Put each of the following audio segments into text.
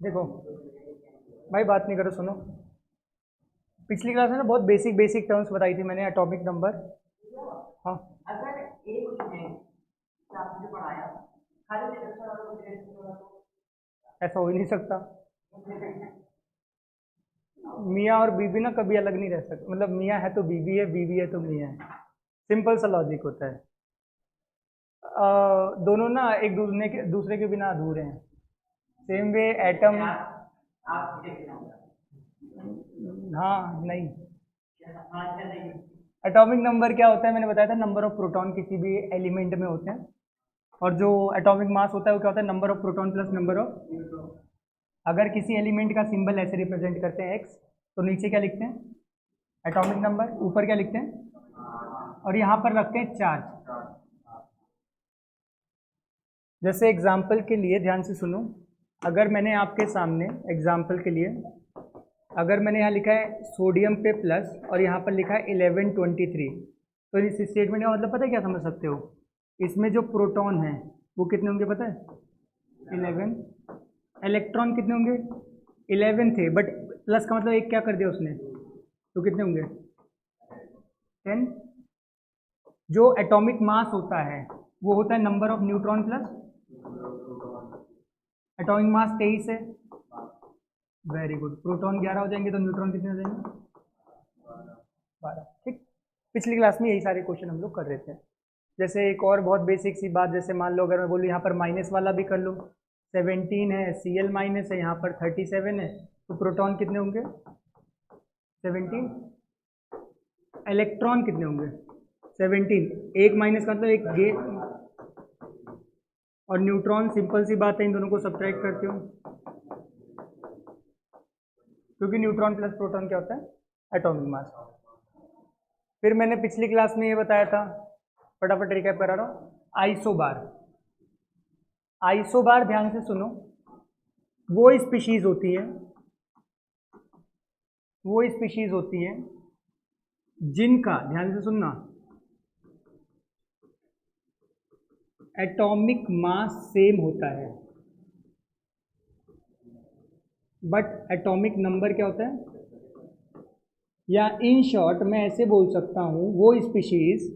देखो भाई, बात नहीं करो, सुनो। पिछली क्लास में ना बहुत बेसिक बेसिक टर्म्स बताई थी मैंने, एटॉमिक नंबर। हाँ, अगर ए कुछ है तो आपने जो पढ़ाया खाली रिडक्शन और मल्टीप्लिकेशन होगा ऐसा हो ही नहीं सकता। मियाँ और बीबी ना कभी अलग नहीं रह सकते, मतलब मियाँ है तो बीबी है, बीबी है तो मियाँ है। सिंपल सा लॉजिक होता है। दोनों ना एक दूसरे के बिना अधूरे हैं। Same way atom. आप देख लेना हाँ, नहीं। हाँ क्या नहीं एटॉमिक नंबर क्या होता है, मैंने बताया था, नंबर ऑफ प्रोटॉन किसी भी एलिमेंट में होते हैं। और जो एटॉमिक मास होता है वो क्या होता है, number of proton plus number of. अगर किसी एलिमेंट का सिंबल ऐसे रिप्रेजेंट करते हैं एक्स, तो नीचे क्या लिखते हैं, एटॉमिक नंबर। ऊपर क्या लिखते हैं, और यहाँ पर रखते हैं चार्ज। जैसे एग्जाम्पल के लिए ध्यान से सुनो। अगर मैंने आपके सामने एग्जाम्पल के लिए, अगर मैंने यहाँ लिखा है सोडियम पे प्लस और यहाँ पर लिखा है 1123, तो इस स्टेटमेंट का मतलब पता है क्या समझ सकते हो। इसमें जो प्रोटॉन है वो कितने होंगे पता है, 11। इलेक्ट्रॉन कितने होंगे, 11 थे, बट प्लस का मतलब एक क्या कर दिया उसने, तो कितने होंगे, 10। जो एटॉमिक मास होता है वो होता है number of neutron plus. Atomic mass 23 है। Very good. प्रोटॉन 11 हो जाएंगे तो न्यूट्रॉन कितने हो जाएंगे, 12। ठीक। पिछली क्लास में यही सारे क्वेश्चन हम लोग कर रहे थे। जैसे एक और बहुत बेसिक सी बात, जैसे मान लो अगर मैं बोलूँ यहाँ पर माइनस वाला भी कर लो, 17 है, Cl माइनस है, यहाँ पर 37 है, तो प्रोटॉन कितने होंगे, 17। इलेक्ट्रॉन कितने होंगे, 17। एक माइनस का मतलब एक गे, और न्यूट्रॉन सिंपल सी बात है, इन दोनों को सब्ट्रैक्ट करते हो, क्योंकि न्यूट्रॉन प्लस प्रोटॉन क्या होता है, एटॉमिक मास। फिर मैंने पिछली क्लास में ये बताया था, फटाफट रिकैप करा रहा हूँ, आइसोबार। आइसोबार ध्यान से सुनो, वो स्पीशीज होती है, वो स्पीशीज होती है जिनका, ध्यान से सुनना, एटॉमिक मास सेम होता है, बट एटॉमिक नंबर क्या होता है, या इन शॉर्ट मैं ऐसे बोल सकता हूं, वो स्पीशीज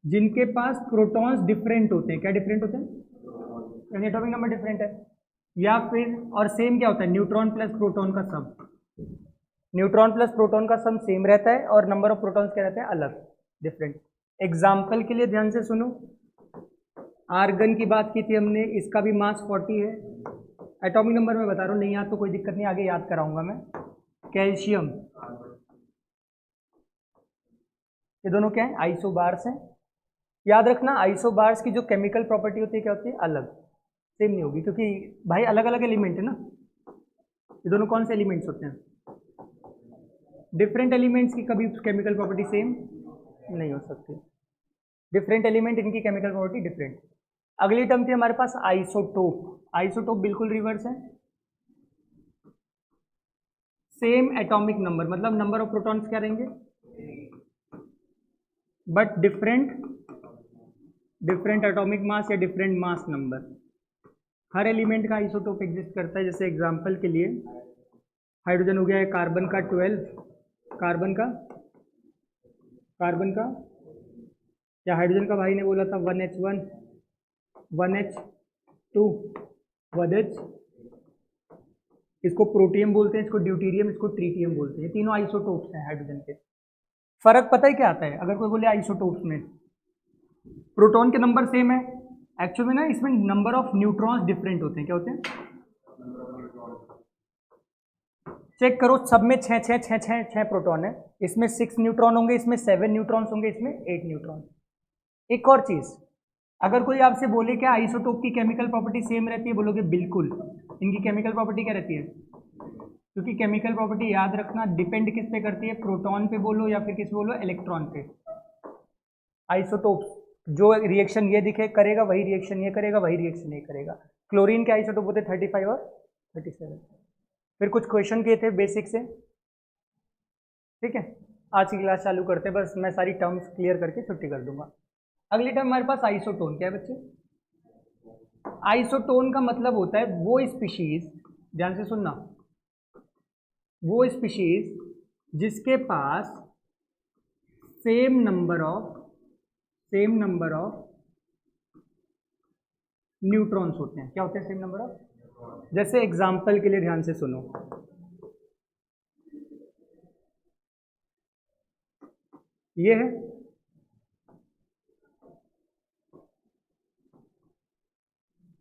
जिनके पास प्रोटॉन्स डिफरेंट होते हैं। क्या डिफरेंट होते हैं, यानी एटॉमिक नंबर डिफरेंट है। या फिर और सेम क्या होता है, न्यूट्रॉन प्लस प्रोटॉन का सम। न्यूट्रॉन प्लस प्रोटॉन का सम सेम रहता है और नंबर ऑफ प्रोटॉन्स क्या रहते हैं, अलग, डिफरेंट। एग्जाम्पल के लिए ध्यान से सुनो, आर्गन की बात की थी हमने, इसका भी मास 40 है। एटॉमिक नंबर में बता रहा हूँ, नहीं याद तो कोई दिक्कत नहीं, आगे याद कराऊंगा मैं। कैल्शियम, ये दोनों क्या है, आइसोबार्स हैं। याद रखना, आइसोबार्स की जो केमिकल प्रॉपर्टी होती है क्या होती है, अलग, सेम नहीं होगी, क्योंकि भाई अलग अलग एलिमेंट है ना। ये दोनों कौन से एलिमेंट्स होते हैं, डिफरेंट एलिमेंट्स की कभी केमिकल प्रॉपर्टी सेम नहीं हो सकती। डिफरेंट एलिमेंट, इनकी केमिकल प्रॉपर्टी डिफरेंट। अगली टर्म थी हमारे पास आइसोटोप। आइसोटोप बिल्कुल रिवर्स है, सेम एटॉमिक नंबर, मतलब नंबर ऑफ प्रोटॉन्स क्या रहेंगे, but different, different atomic mass या डिफरेंट मास नंबर। हर एलिमेंट का आइसोटोप एग्जिस्ट करता है। जैसे एग्जांपल के लिए हाइड्रोजन हो गया है कार्बन का 12, कार्बन का, कार्बन का, या हाइड्रोजन का भाई ने बोला था 1H1, 1H2, 1H, इसको प्रोटियम बोलते हैं, इसको ड्यूटीरियम, इसको ट्रीटियम बोलते हैं। ये तीनों आइसोटोप्स हैं हाइड्रोजन के। फर्क पता है क्या आता है, अगर कोई बोले आइसोटोप्स में प्रोटॉन के नंबर सेम है, एक्चुअली ना इसमें नंबर ऑफ न्यूट्रॉन्स डिफरेंट होते हैं। क्या होते हैं, चेक करो, सब में छः छः छः छः छः प्रोटॉन है, इसमें 6 न्यूट्रॉन होंगे, इसमें 7 न्यूट्रॉन्स होंगे, इसमें 8 न्यूट्रॉन। एक और चीज, अगर कोई आपसे बोले क्या आइसोटोप की केमिकल प्रॉपर्टी सेम रहती है, बोलोगे बिल्कुल। इनकी केमिकल प्रॉपर्टी क्या रहती है, क्योंकि केमिकल प्रॉपर्टी याद रखना डिपेंड किस पे करती है, प्रोटॉन पे बोलो या फिर किस पे बोलो, इलेक्ट्रॉन पे। आइसोटोप जो रिएक्शन ये दिखे करेगा, वही रिएक्शन ये करेगा, वही रिएक्शन ये करेगा। क्लोरीन के आइसोटोप होते 35 और 37। फिर कुछ क्वेश्चन किए थे बेसिक से, ठीक है। आज की क्लास चालू करते हैं, बस मैं सारी टर्म्स क्लियर करके छुट्टी कर दूंगा। अगली टर्म हमारे पास आइसोटोन क्या है बच्चे, आइसोटोन का मतलब होता है वो स्पीशीज, ध्यान से सुनना, वो स्पीशीज जिसके पास सेम नंबर ऑफ न्यूट्रॉन्स होते हैं। क्या होते हैं सेम नंबर ऑफ? जैसे एग्जांपल के लिए ध्यान से सुनो, ये है,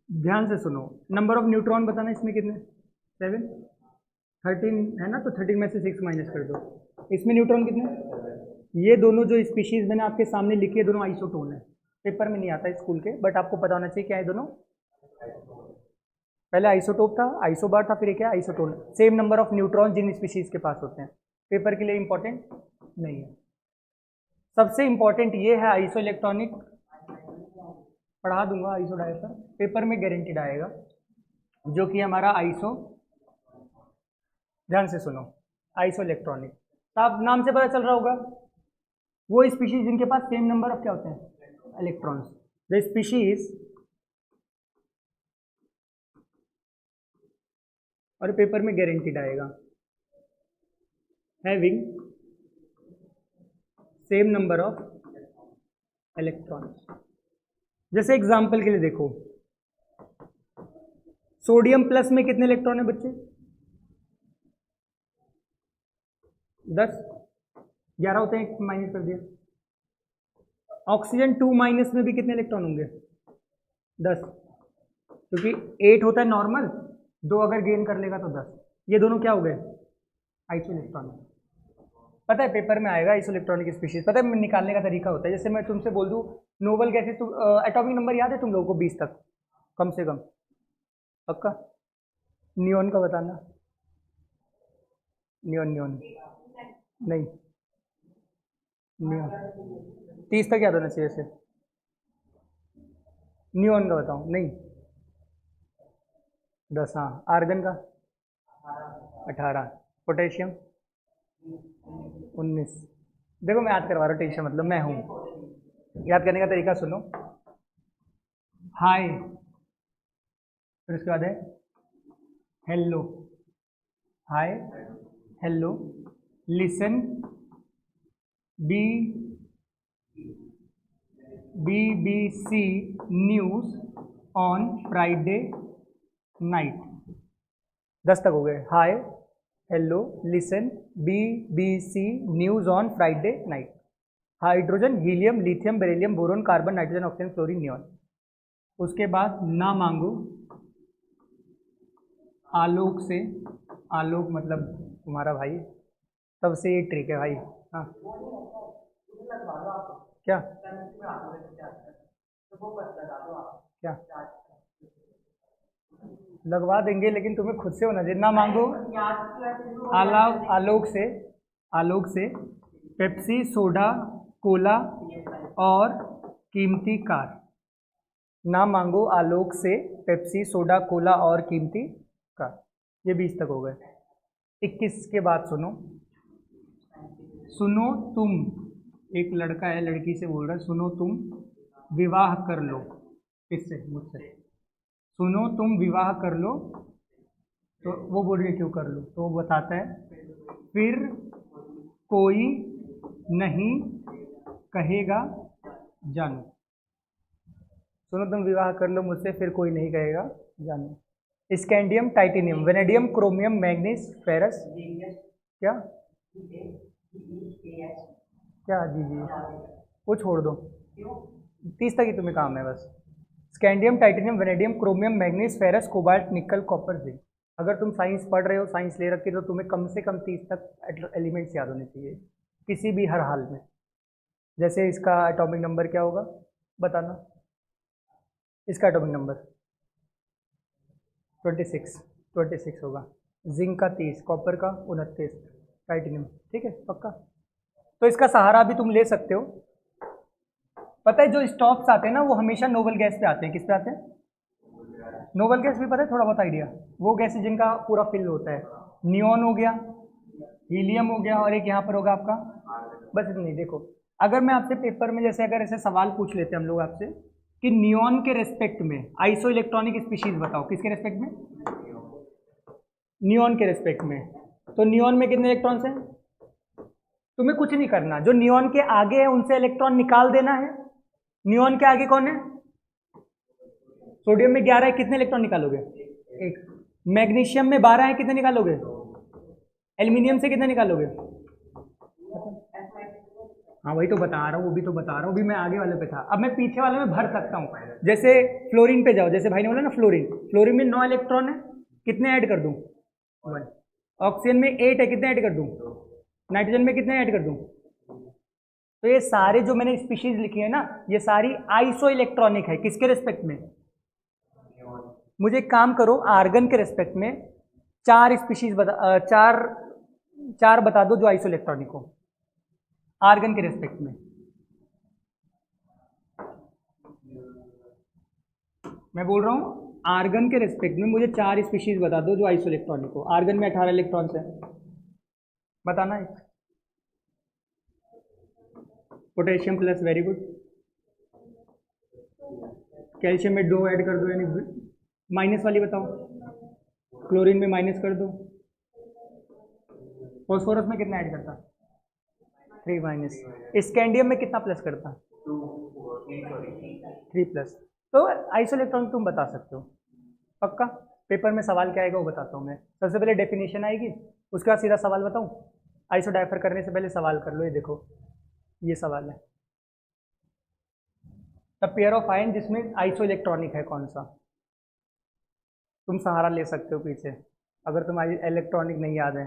ध्यान से सुनो, नंबर ऑफ न्यूट्रॉन बताना इसमें कितने? 7, 13 है ना, तो 13 में से 6 माइनस कर दो, इसमें न्यूट्रॉन कितने? ये दोनों जो स्पीशीज मैंने आपके सामने लिखी है दोनों आइसोटोन है। पेपर में नहीं आता स्कूल के, बट आपको पता होना चाहिए क्या है दोनों। पहले आइसोटोप था, आइसोबार था, फिर क्या? Isotone. Same number of neutron जिन स्पीशीज के पास होते हैं। पेपर के लिए इंपॉर्टेंट नहीं है। सबसे इंपॉर्टेंट ये है आइसो इलेक्ट्रॉनिक, पढ़ा दूंगा आइसो डाई पर, पेपर में गारंटीड आएगा, जो कि हमारा आइसो, ध्यान से सुनो, आइसो इलेक्ट्रॉनिक। तो आप नाम से पता चल रहा होगा, वो स्पीशीज जिनके पास सेम नंबर ऑफ क्या होते हैं? इलेक्ट्रॉन्स। द स्पीशीज, और पेपर में गारंटीड आएगा, having same number of electrons. जैसे एग्जांपल के लिए देखो, सोडियम प्लस में कितने इलेक्ट्रॉन है बच्चे? 10, 11 होते हैं, माइनस कर दिया। ऑक्सीजन 2 माइनस में भी कितने इलेक्ट्रॉन होंगे? 10, क्योंकि 8 होता है नॉर्मल, 2 अगर गेन कर लेगा तो 10। ये दोनों क्या हो गए? Iso electronic. पता है पेपर में आएगा आइसो इलेक्ट्रॉनिक स्पीशीज, पता है निकालने का तरीका होता है। जैसे मैं तुमसे बोल दूं नोबल गैसेस, एटॉमिक नंबर याद है तुम लोगों को 20 तक कम से कम? पक्का? नियोन का बताना। नियोन नहीं, नियोन 30 तक याद होना चाहिए से। नियोन का बताओ। नहीं, 10। हाँ, आर्गन का 18, पोटेशियम 19। देखो मैं याद करवा रहा हूँ, टेंशन मतलब मैं हूँ। याद करने का तरीका सुनो, हाय, फिर उसके बाद है hello, hi hello, listen, BBC news on Friday night. 10 तक हो गए। Hi hello listen BBC news on Friday night. Hydrogen, helium, lithium, beryllium, boron, carbon, nitrogen, oxygen, fluorine, neon. उसके बाद ना मांगो आलोक से, आलोक मतलब तुम्हारा भाई, तब से ये ट्रिक है भाई। हाँ क्या क्या लगवा देंगे, लेकिन तुम्हें खुद से होना चाहिए। ना मांगो आलोक से, आलोक से पेप्सी, सोडा, कोला और कीमती कार। ना मांगो आलोक से पेप्सी, सोडा, कोला और कीमती कार। ये 20 तक हो गए। 21 के बाद सुनो, सुनो तुम, एक लड़का है लड़की से बोल रहा है, सुनो तुम विवाह कर लो। किससे? मुझसे। सुनो तुम विवाह कर लो, तो वो बोल रही है क्यों कर लो, तो वो बताता है फिर कोई नहीं कहेगा जानू। सुनो तुम विवाह कर लो मुझसे, फिर कोई नहीं कहेगा जानू। Scandium, titanium, vanadium, chromium, manganese, ferrous, क्या क्या जी जी, वो छोड़ दो, 30 तक ही तुम्हें काम है बस। Scandium, titanium, vanadium, chromium, manganese, ferrous, cobalt, निकल, कॉपर, जिंक। अगर तुम साइंस पढ़ रहे हो, साइंस ले रखी, तो तुम्हें कम से कम 30 तक एलिमेंट्स याद होने चाहिए किसी भी हर हाल में। जैसे इसका एटॉमिक नंबर क्या होगा बताना? इसका एटॉमिक नंबर 26 होगा। जिंक का 30, कॉपर का 29, टाइटेनियम। ठीक है पक्का? तो इसका सहारा भी तुम ले सकते हो। पता है जो स्टॉप्स आते हैं ना, वो हमेशा नोबल गैस पे आते हैं। किस पे आते हैं? नोबल गैस भी पता है थोड़ा बहुत आइडिया? वो गैस जिनका पूरा फिल होता है। नियॉन हो गया, हीलियम हो गया, और एक यहाँ पर होगा आपका, बस इतनी। देखो अगर मैं आपसे पेपर में जैसे अगर ऐसे सवाल पूछ लेते हैं हम लोग आपसे कि नियॉन के रेस्पेक्ट में आइसो इलेक्ट्रॉनिक स्पीशीज बताओ, किसके रेस्पेक्ट में? नियॉन के रेस्पेक्ट में। तो नियॉन में कितने इलेक्ट्रॉन्स हैं? तुम्हें कुछ नहीं करना, जो नियॉन के आगे है उनसे इलेक्ट्रॉन निकाल देना है। नियॉन के आगे कौन है? सोडियम में 11 है, कितने इलेक्ट्रॉन निकालोगे? एक। मैग्नीशियम में 12 है, कितने निकालोगे? एल्यूमिनियम से कितने निकालोगे? हाँ वही तो बता रहा हूँ, वो भी तो बता रहा हूँ, अभी मैं आगे वाले पे था, अब मैं पीछे वाले में भर सकता हूँ। जैसे फ्लोरीन पे जाओ, जैसे भाई ने बोला ना फ्लोरीन, फ्लोरीन में 9 इलेक्ट्रॉन है, कितने ऐड कर दूँ? 1। ऑक्सीजन में 8 है, कितने ऐड कर दूँ? नाइट्रोजन में कितने ऐड कर दूँ? तो ये सारे जो मैंने स्पीशीज लिखी है ना, ये सारी आइसो इलेक्ट्रॉनिक है। किसके रेस्पेक्ट में? मुझे एक काम करो, आर्गन के रेस्पेक्ट में 4 स्पीशीज बता, चार बता दो जो आइसो इलेक्ट्रॉनिक हो आर्गन के रेस्पेक्ट में। मैं बोल रहा हूँ आर्गन के रेस्पेक्ट में मुझे 4 स्पीशीज बता दो जो आइसो इलेक्ट्रॉनिक हो। आर्गन में 18 इलेक्ट्रॉन्स है, बताना है। Potassium plus, very good. Calcium में 2 ऐड कर दो, यानी माइनस वाली बताओ। क्लोरीन में माइनस कर दो। फॉस्फोरस में कितना ऐड करता? 3 माइनस। स्कैंडियम में कितना प्लस करता? 3 प्लस। तो आइसो इलेक्ट्रॉनिक तुम बता सकते हो पक्का। पेपर में सवाल क्या आएगा वो बताता हूँ मैं। सबसे पहले डेफिनेशन आएगी, उसके बाद सीधा सवाल बताऊँ। आइसो डाइफर करने से पहले सवाल कर लो, ये देखो ये सवाल है। द पेयर ऑफ आयन जिसमें आइसो इलेक्ट्रॉनिक है कौन सा? तुम सहारा ले सकते हो पीछे, अगर तुम्हारी इलेक्ट्रॉनिक नहीं याद है।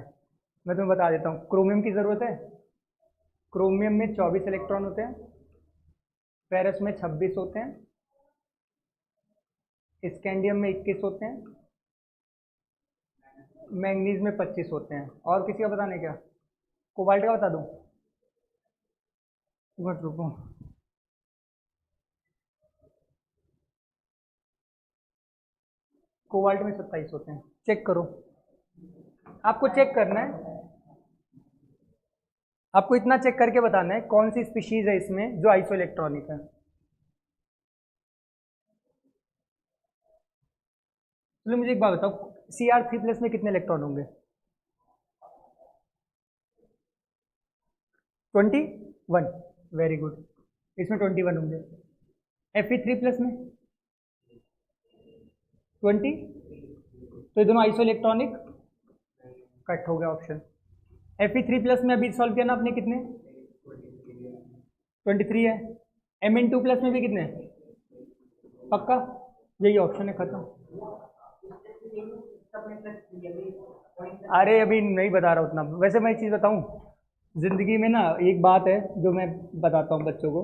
मैं तुम्हें बता देता हूँ। क्रोमियम की ज़रूरत है। क्रोमियम में 24 इलेक्ट्रॉन होते हैं, फेरस में 26 होते हैं, स्कैंडियम में 21 होते हैं, मैंगनीज में 25 होते हैं। और किसी का बताने क्या? कोबाल्ट का बता दूँ? मत रुको, कोबाल्ट में 27 होते हैं। चेक करो, आपको चेक करना है, आपको इतना चेक करके बताना है कौन सी स्पीशीज है इसमें जो आइसो इलेक्ट्रॉनिक है। चलो मुझे एक बात बताओ, Cr3+ में कितने इलेक्ट्रॉन होंगे? 21, वेरी गुड। इसमें 21 होंगे। Fe3+ में 20, तो ये दोनों आइसो इलेक्ट्रॉनिक, कट हो गया ऑप्शन। Fe3+ में अभी सॉल्व किया ना आपने, कितने? 23 है। Mn2+ में भी कितने? पक्का, यही ऑप्शन है, खत्म। अरे अभी नहीं बता रहा उतना। वैसे मैं एक चीज़ बताऊं, जिंदगी में ना एक बात है जो मैं बताता हूँ बच्चों को,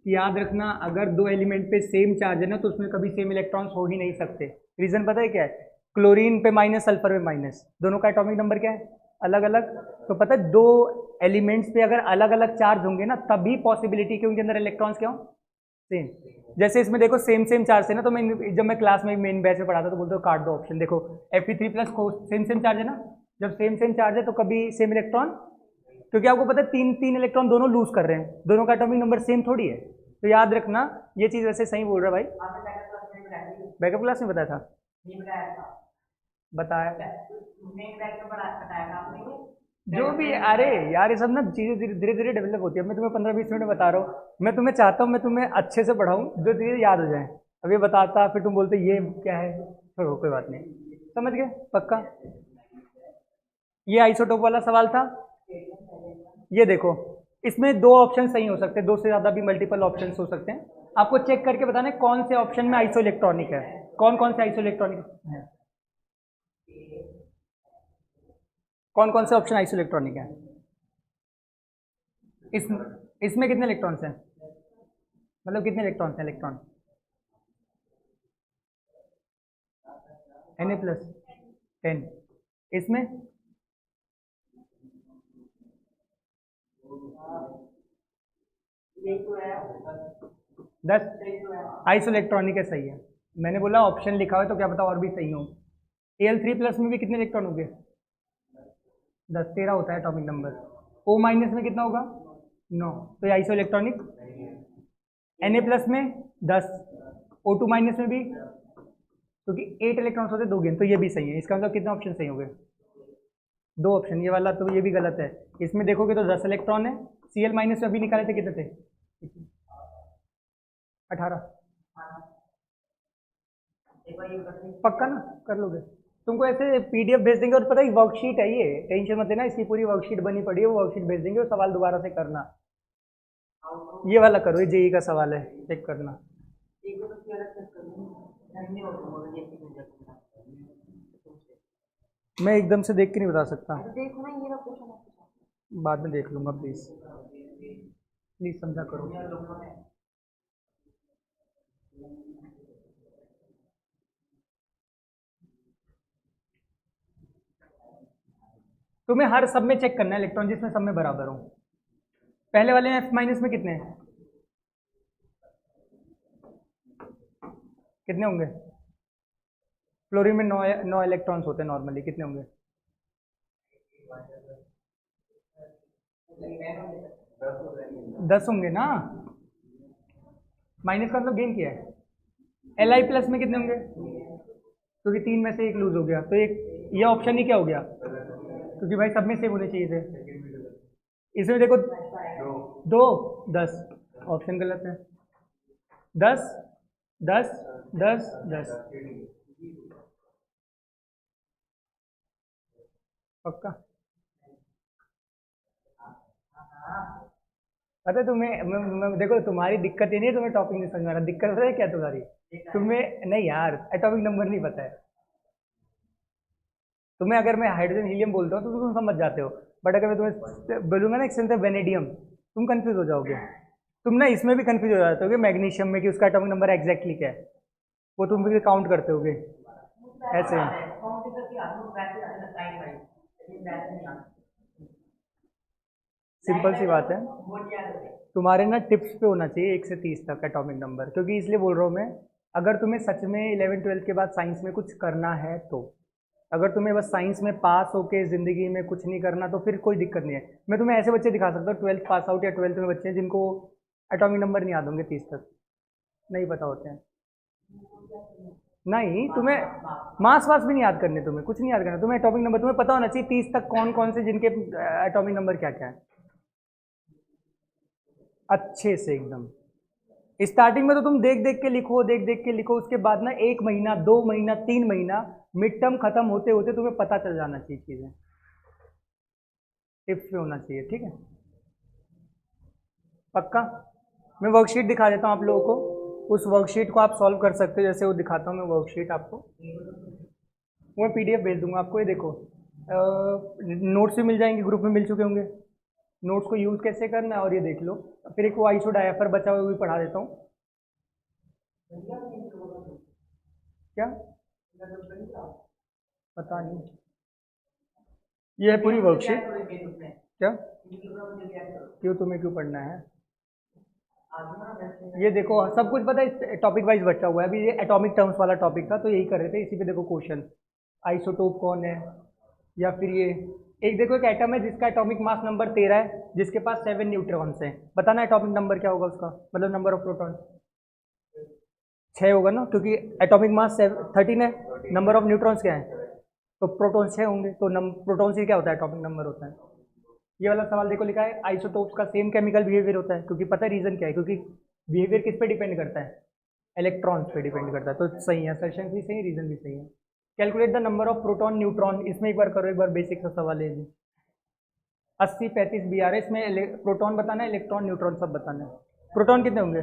कि याद रखना, अगर 2 एलिमेंट पे सेम चार्ज है ना तो उसमें कभी सेम इलेक्ट्रॉन्स हो ही नहीं सकते। रीजन पता है क्या है? क्लोरीन पे माइनस, सल्फर पे माइनस, दोनों का एटॉमिक नंबर क्या है? अलग अलग। तो पता है 2 एलिमेंट्स पे अगर अलग अलग चार्ज होंगे ना, तभी पॉसिबिलिटी कि उनके अंदर इलेक्ट्रॉन्स क्या हो? सेम। जैसे इसमें देखो सेम सेम चार्ज है ना, तो मैं जब मैं क्लास में मेन बैच में पढ़ाता तो बोलते हो काट दो ऑप्शन। देखो Fe3+ को सेम सेम चार्ज है ना, जब सेम सेम चार्ज है तो कभी सेम इलेक्ट्रॉन, क्योंकि आपको पता है 3 इलेक्ट्रॉन दोनों लूज कर रहे हैं, दोनों का एटॉमिक नंबर सेम थोड़ी है। तो याद रखना ये चीज़। वैसे सही बोल रहा है भाई, बैकअप क्लास में बताया था, बताया जो भी। अरे यार ये सब ना चीज़ें धीरे धीरे डेवलप होती है। मैं तुम्हें 15-20 मिनट में बता रहा हूँ, मैं तुम्हें चाहता हूँ मैं तुम्हें अच्छे से पढ़ाऊँ जो चीज़ें याद हो जाए। अब ये बताता फिर तुम बोलते ये क्या है, छोड़ो कोई बात नहीं, समझ गए पक्का। ये आइसोटोप वाला सवाल था। ये देखो, इसमें 2 ऑप्शन सही हो सकते हैं, 2 से ज़्यादा भी मल्टीपल ऑप्शन हो सकते हैं। आपको चेक करके बताना है कौन से ऑप्शन में आइसो इलेक्ट्रॉनिक है, कौन कौन से आइसो इलेक्ट्रॉनिक है, कौन कौन से ऑप्शन आइसो इलेक्ट्रॉनिक है। इस इसमें कितने इलेक्ट्रॉन्स हैं, मतलब कितने इलेक्ट्रॉन्स हैं? Electron Na+10। इसमें 10 आइसो इलेक्ट्रॉनिक है, सही है। मैंने बोला ऑप्शन लिखा हुआ है तो क्या पता और भी सही हो। Al3+ में भी कितने इलेक्ट्रॉन होंगे? 10, 13 होता है एटॉमिक नंबर। O- में कितना होगा? 9, तो ये आइसो इलेक्ट्रॉनिक। Na+ में 10, O2 माइनस में भी, क्योंकि 8 इलेक्ट्रॉन्स होते 2 गेन, तो ये भी सही है। इसका मतलब कितने ऑप्शन सही हो गए? 2 ऑप्शन। ये वाला तो ये भी गलत है। इसमें देखोगे तो 10 इलेक्ट्रॉन है। Cl माइनस में अभी निकाले थे कितने थे? 18। पक्का ना? कर लोगे? तुमको ऐसे पीडीएफ भेज देंगे, और पता है वर्कशीट है ये, टेंशन मत लेना, इसकी पूरी वर्कशीट बनी पड़ी है, वो वर्कशीट भेज देंगे और सवाल दोबारा से करना। ये वाला करो, ये जेई का सवाल है, चेक करना। मैं एकदम से देख के नहीं बता सकता, देखो ना, ये ना क्वेश्चन बाद में देख लूंगा। प्लीज प्लीज समझा करो। तुम्हें हर सब में चेक करना है इलेक्ट्रॉन जिसमें सब में बराबर हो। पहले वाले में F माइनस में कितने हैं? कितने होंगे? फ्लोरीन में 9 इलेक्ट्रॉन्स होते हैं नॉर्मली, कितने होंगे? 10 होंगे ना। माइनस का मतलब गेन किया है। Li प्लस में कितने होंगे? क्योंकि 3 में से एक लूज हो गया, तो एक ये ऑप्शन ही क्या हो गया? क्योंकि भाई सब में सेम होने चाहिए थे। इसमें देखो 2 10, ऑप्शन गलत है। 10 10 10 10, पक्का? पता है तुम्हें, देखो तुम्हारी दिक्कत ये नहीं है, तुम्हें टॉपिक नहीं समझ में आ रहा। दिक्कत पता है क्या तुम्हारी? तुम्हें नहीं यार, एटॉमिक नंबर नहीं पता है। तुम्हें अगर मैं हाइड्रोजन हीलियम बोलता हूँ तो तुम समझ जाते हो, बट अगर मैं तुम्हें बोलूंगा ना एक वेनेडियम, तुम कंफ्यूज हो जाओगे। तुम ना इसमें भी कंफ्यूज हो जाते होगे मैग्नीशियम में, कि उसका एटॉमिक नंबर एग्जैक्टली क्या है, वो तुम भी काउंट करते होगे ऐसे। सिंपल सी बात है, तुम्हारे ना टिप्स पे होना चाहिए 1 से 30 तक एटॉमिक नंबर, क्योंकि इसलिए बोल रहा हूँ मैं, अगर तुम्हें सच में 11वीं 12वीं के बाद साइंस में कुछ करना है तो, अगर तुम्हें बस साइंस में पास होके ज़िंदगी में कुछ नहीं करना तो फिर कोई दिक्कत नहीं है। मैं तुम्हें ऐसे बच्चे दिखा सकता हूँ 12th पास आउट या 12th में बच्चे हैं जिनको एटॉमिक नंबर नहीं याद होंगे 30 तक, नहीं पता होते हैं। नहीं, तुम्हें मास वास भी नहीं याद करने, तुम्हें कुछ नहीं याद करना, तुम्हें एटॉमिक नंबर तुम्हें पता होना चाहिए 30 तक कौन कौन से जिनके एटॉमिक नंबर क्या क्या है, अच्छे से एकदम। स्टार्टिंग में तो तुम देख देख के लिखो, देख देख के लिखो, उसके बाद ना 1 महीना 2 महीना 3 महीना मिड टर्म खत्म होते होते तुम्हें पता चल जाना चाहिए चीज़ें। टिप्स पे होना चाहिए, ठीक है? पक्का? मैं वर्कशीट दिखा देता हूँ आप लोगों को, उस वर्कशीट को आप सॉल्व कर सकते हो, जैसे वो दिखाता हूँ मैं वर्कशीट आपको, वो मैं पीडीएफ भेज दूंगा आपको। ये देखो, नोट्स भी मिल जाएंगे, ग्रुप में मिल चुके होंगे। नोट्स को यूज़ कैसे करना है और ये देख लो। फिर एक वो आइसो डायफर बचा हुआ भी पढ़ा देता हूँ। क्या पता नहीं, ये है पूरी वर्कशीट। क्या क्यों, तुम्हें क्यों पढ़ना है? ये देखो सब कुछ पता है, टॉपिक वाइज बचा हुआ है। अभी ये एटॉमिक टर्म्स वाला टॉपिक था तो यही कर रहे थे, इसी पे देखो क्वेश्चन, आइसोटोप कौन है, या फिर ये एक देखो, एक एटम है जिसका एटॉमिक मास नंबर 13 है, जिसके पास 7 न्यूट्रॉन्स हैं, बताना एटॉमिक नंबर क्या होगा उसका, मतलब नंबर ऑफ प्रोटॉन 6 होगा ना, क्योंकि एटॉमिक मास 13 है, नंबर ऑफ न्यूट्रॉन्स क्या है, तो प्रोटॉन 6 होंगे, तो प्रोटॉन से क्या होता है, एटॉमिक नंबर होता है। ये वाला सवाल देखो लिखा है, आइसोटोप्स का सेम केमिकल बिहेवियर होता है, क्योंकि पता है रीजन क्या है, क्योंकि बिहेवियर किस पे डिपेंड करता है, इलेक्ट्रॉन्स पे डिपेंड करता है। तो सही है, सेशन भी सही है, रीजन भी सही है। Calculate the number of proton neutron, इसमें एक बार करो, एक बार बेसिक सा सवाल है जी। 80 35 BR, इसमें प्रोटॉन बताना है, इलेक्ट्रॉन न्यूट्रॉन सब बताना है। प्रोटॉन कितने होंगे?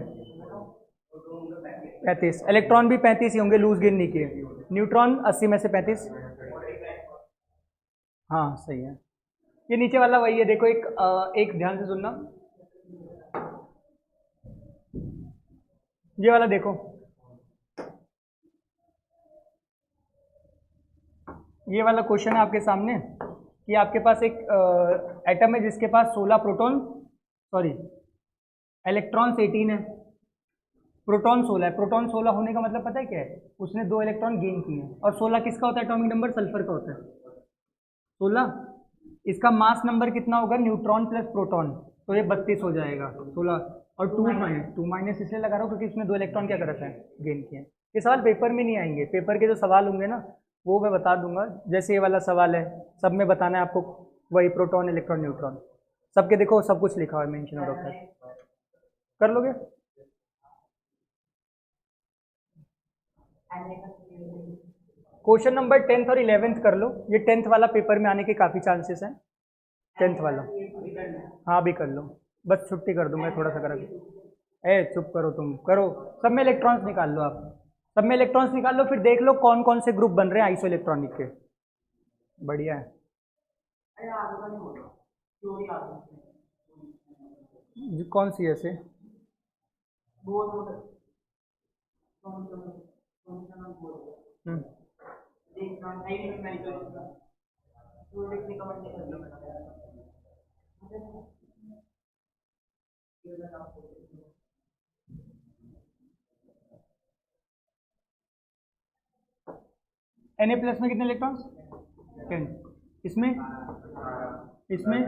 35, इलेक्ट्रॉन भी 35 ही होंगे, लूज गेन नहीं किए। न्यूट्रॉन 80 में से 35, हाँ सही है। ये नीचे वाला वही है, देखो एक ध्यान से सुनना, ये वाला देखो, ये वाला क्वेश्चन है आपके सामने कि आपके पास एक एटम है जिसके पास 16 प्रोटॉन, सॉरी इलेक्ट्रॉन्स 18 है, प्रोटॉन 16 है। प्रोटॉन 16 होने का मतलब पता है क्या है, उसने 2 इलेक्ट्रॉन गेन किए हैं। और 16 किसका होता है एटॉमिक नंबर? सल्फर का होता है 16। इसका मास नंबर कितना होगा, न्यूट्रॉन प्लस प्रोटॉन, तो ये 32 हो जाएगा 16 और टू माइनस इसलिए लगा रहा हूँ क्योंकि इसमें 2 इलेक्ट्रॉन क्या कर रखे हैं, गेन किए हैं। ये सवाल पेपर में नहीं आएंगे, पेपर के जो सवाल होंगे ना वो मैं बता दूंगा। जैसे ये वाला सवाल है, सब में बताना है आपको, वही प्रोटॉन इलेक्ट्रॉन न्यूट्रॉन सबके देखो सब कुछ लिखा हुआ है, मेंशन हो रखा है, कर लोगे। क्वेश्चन नंबर 10th और 11th कर लो, ये 10th वाला पेपर में आने के काफ़ी चांसेस हैं। 10th वाला हाँ भी कर लो, बस छुट्टी कर दूंगा थोड़ा सा करा। ए चुप करो, तुम करो, सब में इलेक्ट्रॉन्स निकाल लो आप, सब में इलेक्ट्रॉन्स निकाल लो, फिर देख लो कौन कौन से ग्रुप बन रहे हैं आइसो इलेक्ट्रॉनिक के। बढ़िया है। कौन सी ऐसे Na+ में कितने इलेक्ट्रॉन्स, 10, इसमें इसमें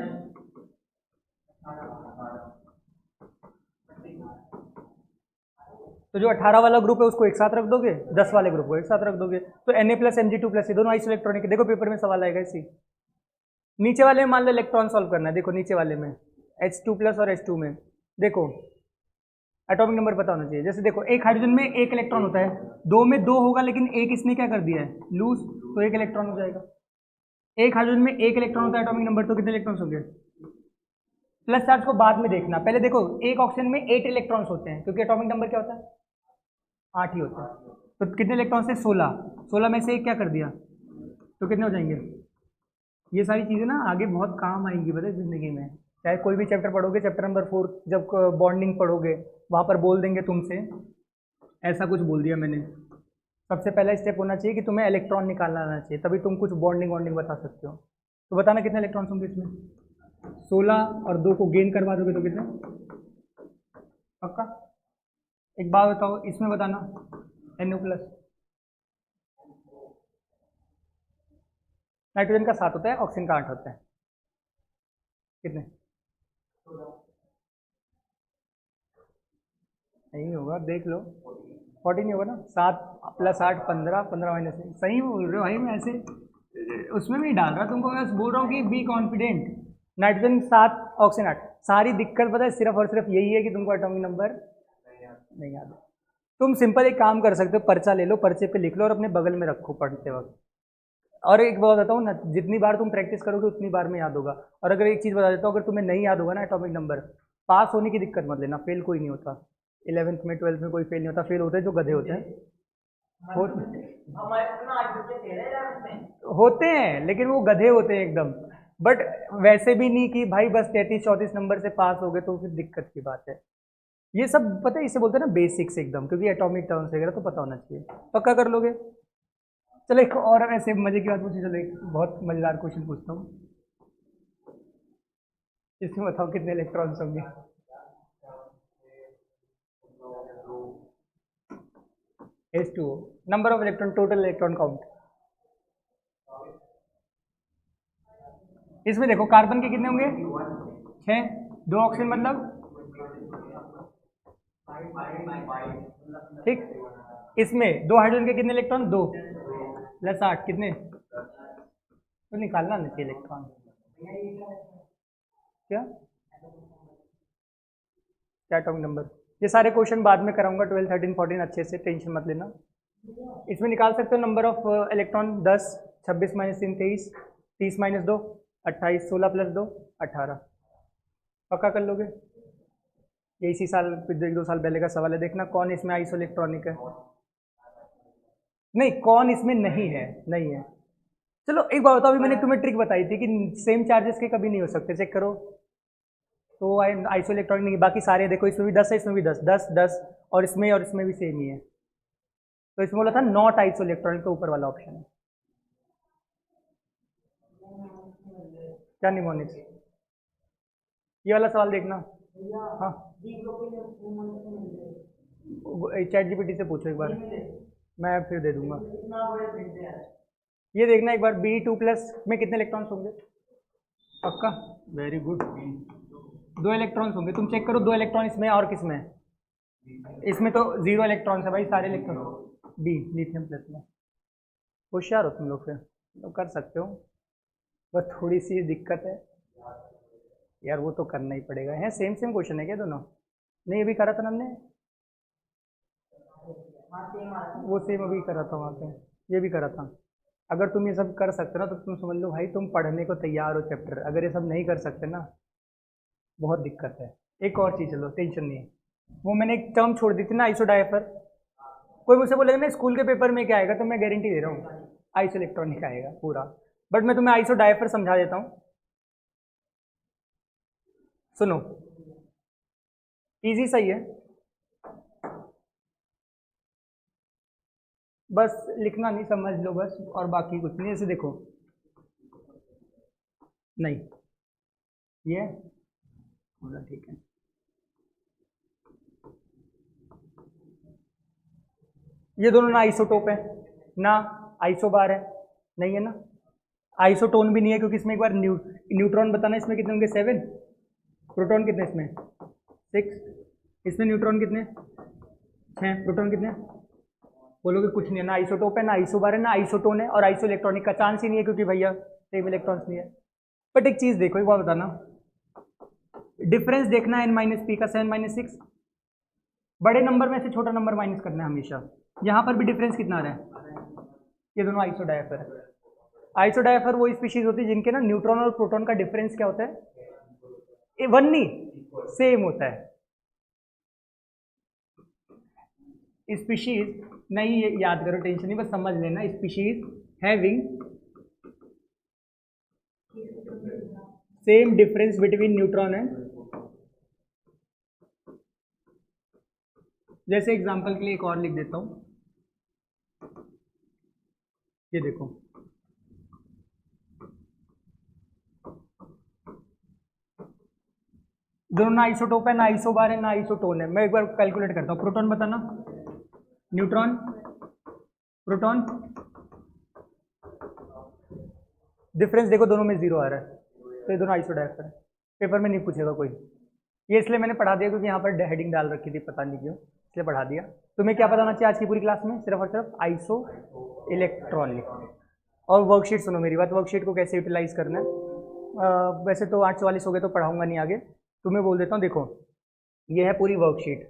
तो जो 18 वाला ग्रुप है उसको एक साथ रख दोगे, 10 वाले ग्रुप को एक साथ रख दोगे, तो Na+ Mg2+ ये दोनों आइसो इलेक्ट्रॉनिक। देखो पेपर में सवाल आएगा इसी। नीचे वाले में मान लो इलेक्ट्रॉन सॉल्व करना है, देखो नीचे वाले में H2+ और H2 में देखो एटॉमिक नंबर पता होना चाहिए। जैसे देखो एक हाइड्रोजन में एक इलेक्ट्रॉन होता है, दो में दो होगा, लेकिन एक इसने क्या कर दिया है, लूज, तो एक इलेक्ट्रॉन हो जाएगा। एक हाइड्रोजन में एक इलेक्ट्रॉन होता है एटॉमिक नंबर, तो कितने इलेक्ट्रॉन्स होंगे। प्लस चार्ज को बाद में देखना, पहले देखो एक ऑक्सीजन में 8 इलेक्ट्रॉन्स होते हैं क्योंकि एटॉमिक नंबर क्या होता है, 8 ही होता है। तो कितने इलेक्ट्रॉन्स है, 16, 16 में से एक क्या कर दिया, तो कितने हो जाएंगे। ये सारी चीज़ें ना आगे बहुत काम आएंगी पता है जिंदगी में, चाहे कोई भी चैप्टर पढ़ोगे, चैप्टर नंबर 4 जब बॉन्डिंग पढ़ोगे वहाँ पर बोल देंगे तुमसे, ऐसा कुछ बोल दिया मैंने, सबसे पहला स्टेप होना चाहिए कि तुम्हें इलेक्ट्रॉन निकालना आना चाहिए, तभी तुम कुछ बॉन्डिंग वॉन्डिंग बता सकते हो। तो बताना कितने इलेक्ट्रॉन्स होंगे इसमें, 16 और 2 को गेन करवा दोगे तो कितने, पक्का। एक बात बताओ इसमें बताना, Na+, नाइट्रोजन का 7 होता है, ऑक्सीजन का 8 होता है, कितने, नहीं होगा देख लो, 40 नहीं होगा ना, 7 + 8 15, 15 माइनस, सही बोल रहे हो भाई, मैं ऐसे उसमें नहीं डाल रहा तुमको, बस बोल रहा हूँ कि बी कॉन्फिडेंट। नाइट्रोजन 7, ऑक्सीजन 8, सारी दिक्कत पता है सिर्फ और सिर्फ यही है कि तुमको एटॉमिक नंबर नहीं याद है। तुम सिंपल एक काम कर सकते हो, पर्चा ले लो, पर्चे पे लिख लो और अपने बगल में रखो पढ़ते वक्त। और एक बात बताऊँ ना, जितनी बार तुम प्रैक्टिस करोगे उतनी बार में याद होगा। और अगर एक चीज़ बता देता हूँ, अगर तुम्हें नहीं याद होगा ना एटॉमिक नंबर, पास होने की दिक्कत मत लेना, फेल कोई नहीं होता। 11th में 12th में कोई फेल नहीं होता, फेल होते हैं जो गधे होते हैं, होते हैं लेकिन वो गधे होते हैं एकदम। बट वैसे भी नहीं कि भाई बस 33-34 नंबर से पास हो गए तो फिर दिक्कत की बात है। ये सब पता है, इसे बोलते हैं ना बेसिक्स एकदम, क्योंकि एटॉमिक टर्म्स वगैरह तो पता होना चाहिए। पक्का कर लोगे। चलो एक और ऐसे मजे की बात पूछी, चलो एक बहुत मजेदार क्वेश्चन पूछता हूँ, इसमें बताओ कितने इलेक्ट्रॉन्स होंगे। H2O, number of electron, total electron count. इसमें देखो कार्बन के कितने होंगे, 6, 2 ऑक्सीजन मतलब, ठीक। इसमें 2 हाइड्रोजन के कितने इलेक्ट्रॉन, 2 + 8 कितने, तो निकालना नहीं चाहिए इलेक्ट्रॉन, क्या क्या एटॉमिक नंबर। ये सारे क्वेश्चन बाद में कराऊंगा, 12, 13, 14 अच्छे से, टेंशन मत लेना। इसमें निकाल सकते हो नंबर ऑफ इलेक्ट्रॉन 10, 26 - 3 23, 30 - 2 28, 16 + 2 18। पक्का कर लोगे। ये इसी साल, फिर 1-2 साल पहले का सवाल है, देखना कौन इसमें आइसो इलेक्ट्रॉनिक है, नहीं कौन इसमें नहीं है, नहीं है। चलो एक बात बताओ, अभी मैंने तुम्हें ट्रिक बताई थी कि सेम चार्जेस के कभी नहीं हो सकते, चेक करो। तो आइसो इलेक्ट्रॉनिक नहीं, बाकी सारे देखो, इसमें भी 10 है, इसमें भी 10, 10, 10, और इसमें भी सेम ही है। तो इसमें बोला था नॉट आइसो इलेक्ट्रॉनिक, तो ऊपर वाला ऑप्शन है। क्या निमोनिक्स, ये वाला सवाल देखना। हाँ चैट जीपीटी से पूछो एक बार, मैं फिर दे दूंगा। ये देखना एक बार, B2+ में कितने इलेक्ट्रॉन्स होंगे, पक्का, वेरी गुड। 2 इलेक्ट्रॉन्स होंगे, तुम चेक करो 2 इलेक्ट्रॉन इसमें और किसमें है? इसमें तो 0 इलेक्ट्रॉन्स है भाई, सारे इलेक्ट्रॉन बी लिथियम प्लस में। होशियार हो तुम लोग, फिर तो कर सकते हो, बस थोड़ी सी दिक्कत है यार, वो तो करना ही पड़ेगा। है सेम सेम क्वेश्चन है क्या दोनों? नहीं अभी करा था ना हमने, वो सेम अभी करा था वहाँ पे, ये भी करा था। अगर तुम ये सब कर सकते ना तो तुम समझ लो भाई तुम पढ़ने को तैयार हो चैप्टर। अगर ये सब नहीं कर सकते ना बहुत दिक्कत है। एक और चीज़, चलो टेंशन नहीं है, वो मैंने एक टर्म छोड़ दी थी ना आइसोडायफर। कोई मुझसे बोलेगा ना स्कूल के पेपर में क्या आएगा, तो मैं गारंटी दे रहा हूँ आइसो इलेक्ट्रॉनिक आएगा पूरा। बट मैं तुम्हें आइसोडायफर समझा देता हूँ, सुनो, इजी सही है, बस लिखना नहीं, समझ लो बस, और बाकी कुछ नहीं। ऐसे देखो, नहीं ये बोला ठीक है, ये दोनों ना आइसोटोप है ना आइसोबार है, नहीं है ना, आइसोटोन भी नहीं है क्योंकि इसमें एक बार न्यूट्रॉन बताना, इसमें कितने होंगे 7, प्रोटॉन कितने इसमें 6, इसमें न्यूट्रॉन कितने 6, प्रोटॉन कितने, बोलोगे कुछ नहीं है, ना आइसोटोप है ना आइसोबार है ना आइसोटोन है, और आइसो इलेक्ट्रॉनिक का चांस ही नहीं है क्योंकि भैया सेम इलेक्ट्रॉन्स नहीं है। बट एक चीज़ देखो, एक बात बताना, डिफरेंस देखना है n-p का 7-6, बड़े नंबर में से छोटा नंबर माइनस करना है हमेशा। यहाँ पर भी डिफरेंस कितना आ रहा है, ये दोनों आइसोडायफर है। आइसोडायफर वो स्पीशीज होती है जिनके ना न्यूट्रॉन और प्रोटॉन का डिफरेंस क्या होता है, ए वन नहीं सेम होता है। स्पीशीज नहीं, ये याद करो, टेंशन नहीं, बस समझ लेना, species having same difference between neutron and, जैसे एग्जांपल के लिए एक और लिख देता हूं, ये देखो दोनों ना आइसोटोप है ना आइसोबार है ना आइसोटोन है। मैं एक बार कैलकुलेट करता हूँ, प्रोटॉन बताना, न्यूट्रॉन, प्रोटॉन, डिफरेंस देखो दोनों में 0 आ रहा है, तो ये दोनों आइसोडायफर है। पेपर में नहीं पूछेगा कोई, ये इसलिए मैंने पढ़ा दिया क्योंकि यहाँ पर हेडिंग डाल रखी थी, पता नहीं क्यों, इसलिए पढ़ा दिया। तुम्हें क्या पता होना चाहिए आज की पूरी क्लास में, सिर्फ और सिर्फ आइसो इलेक्ट्रॉनिक। और वर्कशीट सुनो मेरी बात, वर्कशीट को कैसे यूटिलाइज करना है, वैसे तो 8:44 हो गए तो पढ़ाऊंगा नहीं आगे, तुम्हें बोल देता हूँ। देखो ये है पूरी वर्कशीट,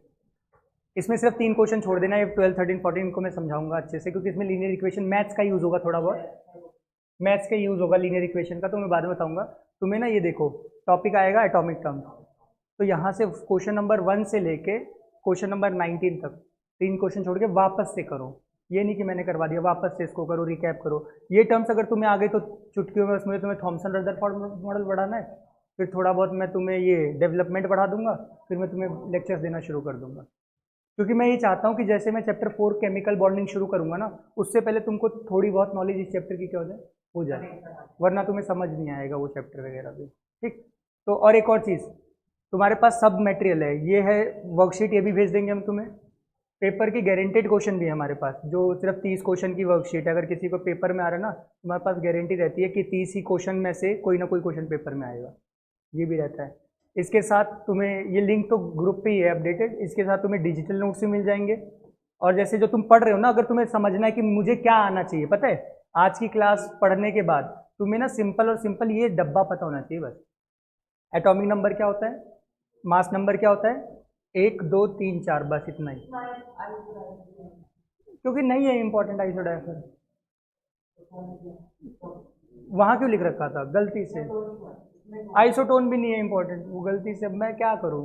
इसमें सिर्फ 3 क्वेश्चन छोड़ देना, ये 12, 13, 14 को मैं समझाऊंगा अच्छे से, क्योंकि इसमें लीनियर इक्वेशन मैथ्स का यूज़ होगा, थोड़ा बहुत मैथ्स का यूज़ होगा लीनियर इक्वेशन का, तो मैं बाद में बताऊंगा तुम्हें ना। ये देखो टॉपिक आएगा एटॉमिक टर्म्स, तो यहाँ से क्वेश्चन नंबर 1 से लेके क्वेश्चन नंबर 19 तक 3 क्वेश्चन छोड़ के वापस से करो। ये नहीं कि मैंने करवा दिया, वापस से इसको करो, रिकैप करो। ये टर्म्स अगर तुम्हें आ गए तो चुटकियों में उसमें तुम्हें थॉमसन रदरफोर्ड मॉडल बढ़ाना है, फिर थोड़ा बहुत मैं तुम्हें ये डेवलपमेंट बढ़ा दूंगा, फिर मैं तुम्हें लेक्चर्स देना शुरू कर दूंगा। क्योंकि मैं ये चाहता हूँ कि जैसे मैं चैप्टर 4 केमिकल बॉन्डिंग शुरू करूँगा ना, उससे पहले तुमको थोड़ी बहुत नॉलेज इस चैप्टर की क्या हो जाए, वरना तुम्हें समझ नहीं आएगा वो चैप्टर वगैरह भी, ठीक। तो और एक और चीज़, तुम्हारे पास सब मटेरियल है, ये है वर्कशीट, ये भी भेज देंगे हम तुम्हें। पेपर की गारंटेड क्वेश्चन भी है हमारे पास, जो सिर्फ 30 क्वेश्चन की वर्कशीट है। अगर किसी को पेपर में आ रहा है ना, तुम्हारे पास गारंटी रहती है कि 30 ही क्वेश्चन में से कोई ना कोई क्वेश्चन पेपर में आएगा, ये भी रहता है। इसके साथ तुम्हें ये लिंक तो ग्रुप पे ही है अपडेटेड, इसके साथ तुम्हें डिजिटल नोट्स भी मिल जाएंगे। और जैसे जो तुम पढ़ रहे हो ना, अगर तुम्हें समझना है कि मुझे क्या आना चाहिए, पता है आज की क्लास पढ़ने के बाद तुम्हें ना सिंपल और सिंपल ये डब्बा पता होना चाहिए बस। एटॉमिक नंबर क्या होता है, मास नंबर क्या होता है, 1 2 3 4, बस इतना ही। क्योंकि नहीं है इंपॉर्टेंट आइसोडायफर, वहां क्यों लिख रखा था गलती से, आइसोटोन भी नहीं है इंपॉर्टेंट, वो गलती से। अब मैं क्या करूँ,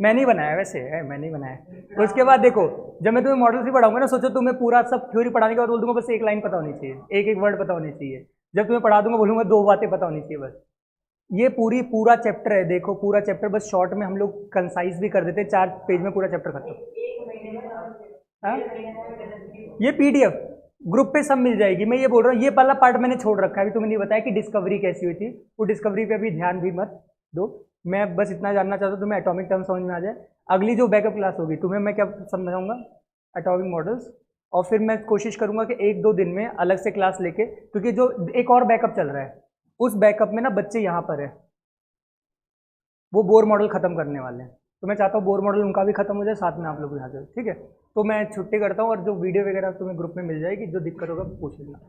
मैं नहीं बनाया वैसे है, मैं नहीं बनाया। तो उसके बाद देखो, जब मैं तुम्हें मॉडल से पढ़ाऊंगा ना, सोचो तुम्हें पूरा सब थ्योरी पढ़ाने के बाद बोल दूंगा बस एक लाइन पता होनी चाहिए, एक एक वर्ड पता होनी चाहिए। जब तुम्हें पढ़ा दूंगा बोलूंगा 2 बातें पता होनी चाहिए बस। ये पूरा चैप्टर है, देखो पूरा चैप्टर बस शॉर्ट में हम लोग कंसाइज भी कर देते हैं, 4 पेज में पूरा चैप्टर खत्म। हाँ? ये पीडीएफ ग्रुप पे सब मिल जाएगी। मैं ये बोल रहा हूँ, ये वाला पार्ट मैंने छोड़ रखा है, अभी तुमने नहीं बताया कि डिस्कवरी कैसी हुई थी, वो डिस्कवरी पे अभी ध्यान भी मत दो। मैं बस इतना जानना चाहता हूँ तुम्हें एटॉमिक टर्म समझ में आ जाए। अगली जो बैकअप क्लास होगी तुम्हें मैं क्या समझाऊंगा, एटॉमिक मॉडल्स, और फिर मैं कोशिश करूंगा कि 1-2 दिन में अलग से क्लास लेके, क्योंकि जो एक और बैकअप चल रहा है उस बैकअप में ना बच्चे यहाँ पर है, वो बोर मॉडल ख़त्म करने वाले हैं, तो मैं चाहता हूँ बोर मॉडल उनका भी खत्म हो जाए, साथ में आप लोग भी आ जाओ, ठीक है। तो मैं छुट्टी करता हूँ और जो वीडियो वगैरह तुम्हें ग्रुप में मिल जाएगी, जो दिक्कत होगा पूछ लेना।